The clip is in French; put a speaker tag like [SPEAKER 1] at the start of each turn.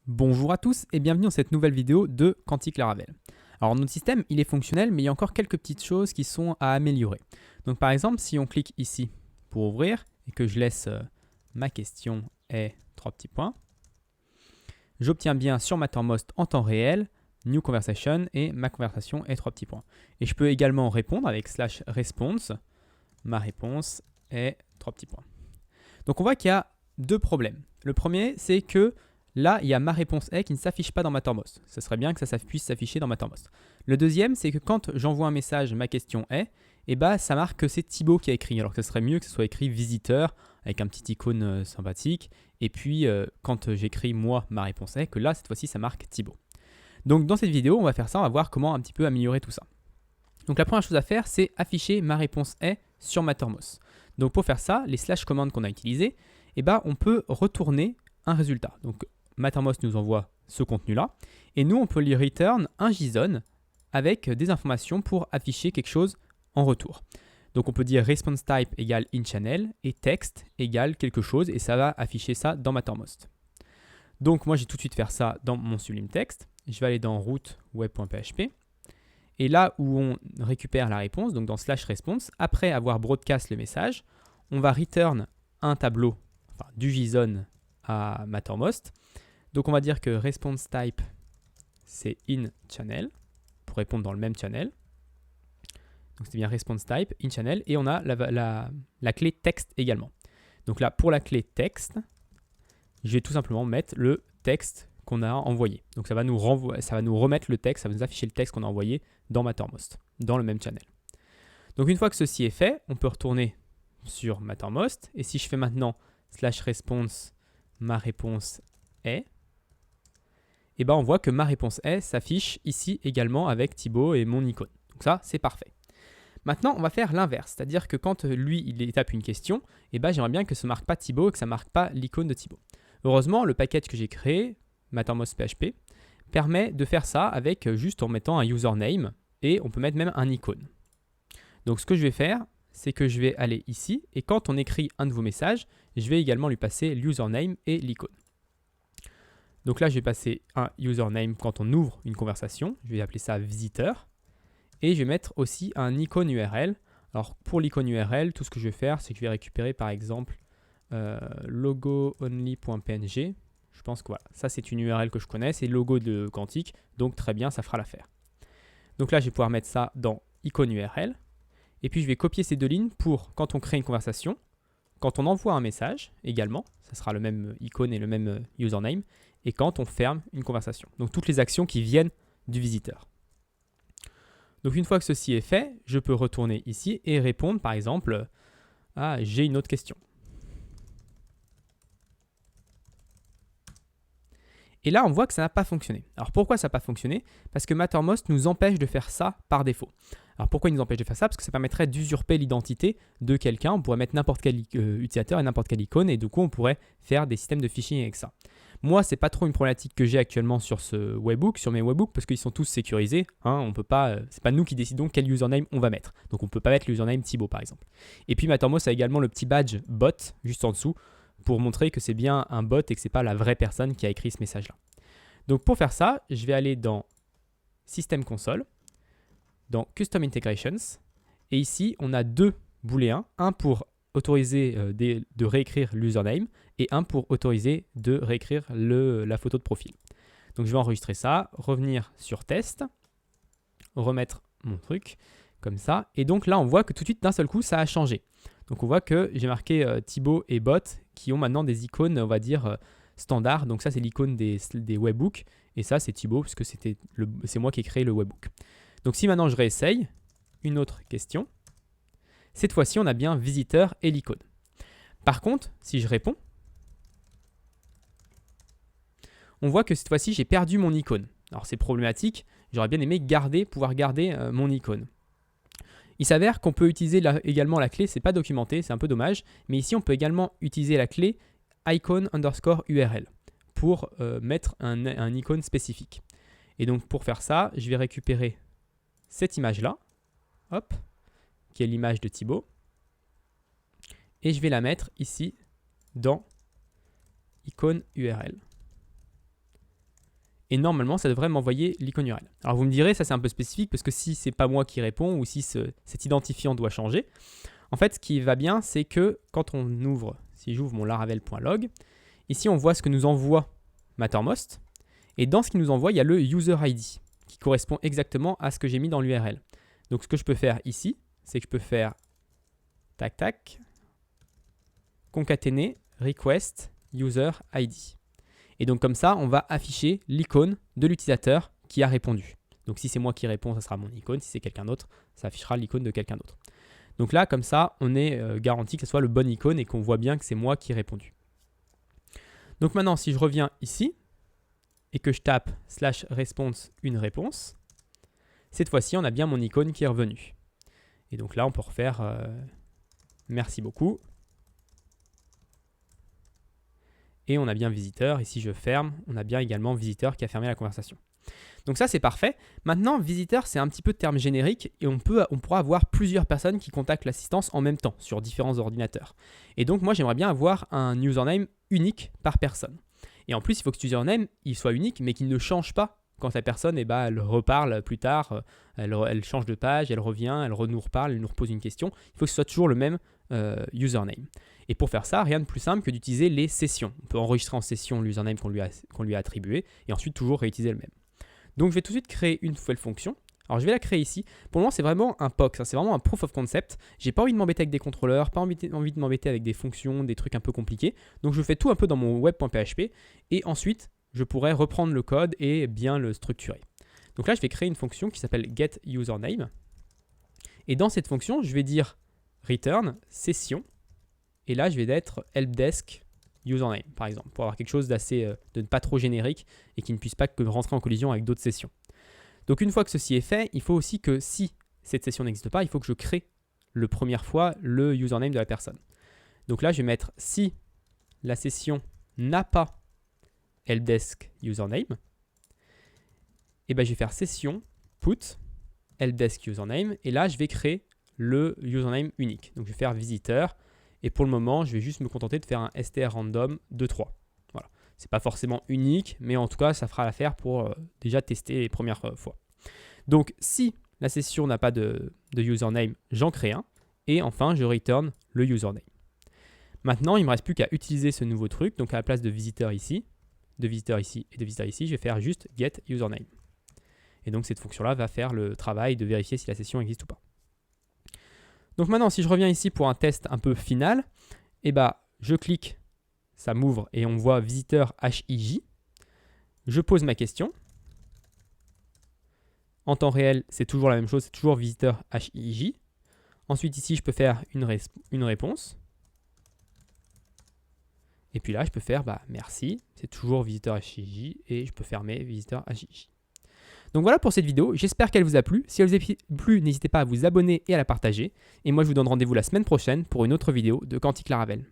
[SPEAKER 1] Bonjour à tous et bienvenue dans cette nouvelle vidéo de Quantique Laravel. Alors notre système il est fonctionnel mais il y a encore quelques petites choses qui sont à améliorer. Donc par exemple si on clique ici pour ouvrir et que je laisse ma question est 3 petits points, j'obtiens bien sur Mattermost en temps réel New Conversation et ma conversation est 3 petits points. Et je peux également répondre avec /response, ma réponse est 3 petits points. Donc on voit qu'il y a deux problèmes. Le premier c'est que là, il y a ma réponse est qui ne s'affiche pas dans Mattermost. Ce serait bien que ça puisse s'afficher dans Mattermost. Le deuxième, c'est que quand j'envoie un message, ma question est, et bah, ça marque que c'est Thibaut qui a écrit, alors que ce serait mieux que ce soit écrit visiteur avec un petit icône sympathique. Et puis, quand j'écris moi, ma réponse est, que là, cette fois-ci, ça marque Thibaut. Donc, dans cette vidéo, on va faire ça, on va voir comment un petit peu améliorer tout ça. Donc, la première chose à faire, c'est afficher ma réponse est sur Mattermost. Donc, pour faire ça, les slash commandes qu'on a utilisées, et bah, on peut retourner un résultat. Donc, Mattermost nous envoie ce contenu-là. Et nous, on peut lui return un JSON avec des informations pour afficher quelque chose en retour. Donc, on peut dire response type égale in-channel et text égale quelque chose et ça va afficher ça dans Mattermost. Donc, moi, j'ai tout de suite faire ça dans mon Sublime Text. Je vais aller dans root web.php. Et là où on récupère la réponse, donc dans /response, après avoir broadcast le message, on va return un tableau, enfin du JSON à Mattermost. Donc on va dire que response type c'est in channel pour répondre dans le même channel. Donc c'est bien response type in channel et on a la clé texte également. Donc là pour la clé texte, je vais tout simplement mettre le texte qu'on a envoyé. Donc ça va nous remettre le texte, ça va nous afficher le texte qu'on a envoyé dans Mattermost, dans le même channel. Donc une fois que ceci est fait, on peut retourner sur Mattermost et si je fais maintenant /response ma réponse est, et ben on voit que ma réponse est s'affiche ici également avec Thibaut et mon icône. Donc ça, c'est parfait. Maintenant, on va faire l'inverse, c'est-à-dire que quand lui, il tape une question, et ben j'aimerais bien que ça ne marque pas Thibaut et que ça ne marque pas l'icône de Thibaut. Heureusement, le package que j'ai créé, Mattermost PHP, permet de faire ça avec juste en mettant un username et on peut mettre même un icône. Donc ce que je vais faire, c'est que je vais aller ici et quand on écrit un nouveau message, je vais également lui passer l'username et l'icône. Donc là, je vais passer un username quand on ouvre une conversation. Je vais appeler ça visiteur. Et je vais mettre aussi un icône URL. Alors pour l'icône URL, tout ce que je vais faire, c'est que je vais récupérer par exemple logo-only.png. Je pense que voilà, ça c'est une URL que je connais, c'est le logo de Quantique. Donc très bien, ça fera l'affaire. Donc là, je vais pouvoir mettre ça dans icône URL. Et puis je vais copier ces deux lignes pour quand on crée une conversation, quand on envoie un message également, ça sera le même icône et le même username, et quand on ferme une conversation. Donc toutes les actions qui viennent du visiteur. Donc une fois que ceci est fait, je peux retourner ici et répondre par exemple à j'ai une autre question. Et là, on voit que ça n'a pas fonctionné. Alors pourquoi ça n'a pas fonctionné? Parce que Mattermost nous empêche de faire ça par défaut. Alors pourquoi il nous empêche de faire ça? Parce que ça permettrait d'usurper l'identité de quelqu'un. On pourrait mettre n'importe quel utilisateur et n'importe quelle icône et du coup on pourrait faire des systèmes de phishing avec ça. Moi, c'est pas trop une problématique que j'ai actuellement sur ce webbook, sur mes webbooks, parce qu'ils sont tous sécurisés. On peut pas, c'est pas nous qui décidons quel username on va mettre. Donc on peut pas mettre l'username Thibaut par exemple. Et puis Mattermost a également le petit badge bot juste en dessous pour montrer que c'est bien un bot et que c'est pas la vraie personne qui a écrit ce message-là. Donc pour faire ça, je vais aller dans System Console, dans Custom Integrations, et ici on a deux booléens, un pour autoriser de réécrire l'username et un pour autoriser de réécrire la photo de profil. Donc je vais enregistrer ça, revenir sur test, remettre mon truc comme ça, et donc là on voit que tout de suite d'un seul coup ça a changé. Donc on voit que j'ai marqué Thibaut et Bot qui ont maintenant des icônes, on va dire standard. Donc ça c'est l'icône des webbooks et ça c'est Thibaut puisque c'est moi qui ai créé le webbook. Donc si maintenant je réessaye, une autre question, cette fois-ci on a bien visiteur et l'icône. Par contre, si je réponds, on voit que cette fois-ci j'ai perdu mon icône. Alors c'est problématique, j'aurais bien aimé pouvoir garder mon icône. Il s'avère qu'on peut utiliser également la clé, c'est pas documenté, c'est un peu dommage, mais ici on peut également utiliser la clé icon_URL pour mettre un icône spécifique. Et donc pour faire ça, je vais récupérer cette image-là, hop, qui est l'image de Thibaut, et je vais la mettre ici dans icône URL. et normalement ça devrait m'envoyer l'icône URL. Alors vous me direz, ça c'est un peu spécifique parce que si c'est pas moi qui réponds ou si cet identifiant doit changer, en fait ce qui va bien c'est que quand on ouvre, si j'ouvre mon laravel.log, ici on voit ce que nous envoie Mattermost, et dans ce qu'il nous envoie il y a le user ID qui correspond exactement à ce que j'ai mis dans l'URL. Donc ce que je peux faire ici, c'est que je peux faire tac tac, concaténer request user ID. Et donc comme ça, on va afficher l'icône de l'utilisateur qui a répondu. Donc si c'est moi qui réponds, ça sera mon icône. Si c'est quelqu'un d'autre, ça affichera l'icône de quelqu'un d'autre. Donc là, comme ça, on est garanti que ce soit le bon icône et qu'on voit bien que c'est moi qui ai répondu. Donc maintenant, si je reviens ici et que je tape /response une réponse, cette fois-ci, on a bien mon icône qui est revenue. Et donc là, on peut refaire merci beaucoup. Et on a bien visiteur, et si je ferme, on a bien également visiteur qui a fermé la conversation. Donc ça c'est parfait. Maintenant, visiteur c'est un petit peu de terme générique et on pourra avoir plusieurs personnes qui contactent l'assistance en même temps sur différents ordinateurs. Et donc moi j'aimerais bien avoir un username unique par personne. Et en plus il faut que ce username il soit unique mais qu'il ne change pas quand la personne elle reparle plus tard, elle change de page, elle revient, elle nous reparle, elle nous repose une question. Il faut que ce soit toujours le même username. Et pour faire ça, rien de plus simple que d'utiliser les sessions. On peut enregistrer en session l'username qu'on lui a attribué et ensuite toujours réutiliser le même. Donc je vais tout de suite créer une nouvelle fonction. Alors je vais la créer ici. Pour le moment, c'est vraiment un POC, c'est vraiment un proof of concept. J'ai pas envie de m'embêter avec des contrôleurs, pas envie de m'embêter avec des fonctions, des trucs un peu compliqués. Donc je fais tout un peu dans mon web.php et ensuite je pourrais reprendre le code et bien le structurer. Donc là, je vais créer une fonction qui s'appelle getUsername. Et dans cette fonction, je vais dire return session. Et là, je vais être helpdesk username, par exemple, pour avoir quelque chose de pas trop générique et qui ne puisse pas rentrer en collision avec d'autres sessions. Donc une fois que ceci est fait, il faut aussi que si cette session n'existe pas, il faut que je crée la première fois le username de la personne. Donc là, je vais mettre si la session n'a pas helpdesk username, et ben je vais faire session put helpdesk username, et là, je vais créer le username unique. Donc je vais faire visiteur. Et pour le moment, je vais juste me contenter de faire un strrandom de 3. Voilà. Ce n'est pas forcément unique, mais en tout cas, ça fera l'affaire pour déjà tester les premières fois. Donc, si la session n'a pas de username, j'en crée un. Et enfin, je return le username. Maintenant, il ne me reste plus qu'à utiliser ce nouveau truc. Donc, à la place de visiteur ici, de visiteur ici et de visiteur ici, je vais faire juste get username. Et donc, cette fonction-là va faire le travail de vérifier si la session existe ou pas. Donc maintenant, si je reviens ici pour un test un peu final, eh ben, je clique, ça m'ouvre et on voit visiteur HIJ. Je pose ma question. En temps réel, c'est toujours la même chose, c'est toujours visiteur HIJ. Ensuite, ici, je peux faire une réponse. Et puis là, je peux faire merci, c'est toujours visiteur HIJ et je peux fermer visiteur HIJ. Donc voilà pour cette vidéo, j'espère qu'elle vous a plu. Si elle vous a plu, n'hésitez pas à vous abonner et à la partager. Et moi, je vous donne rendez-vous la semaine prochaine pour une autre vidéo de Quantique Laravel.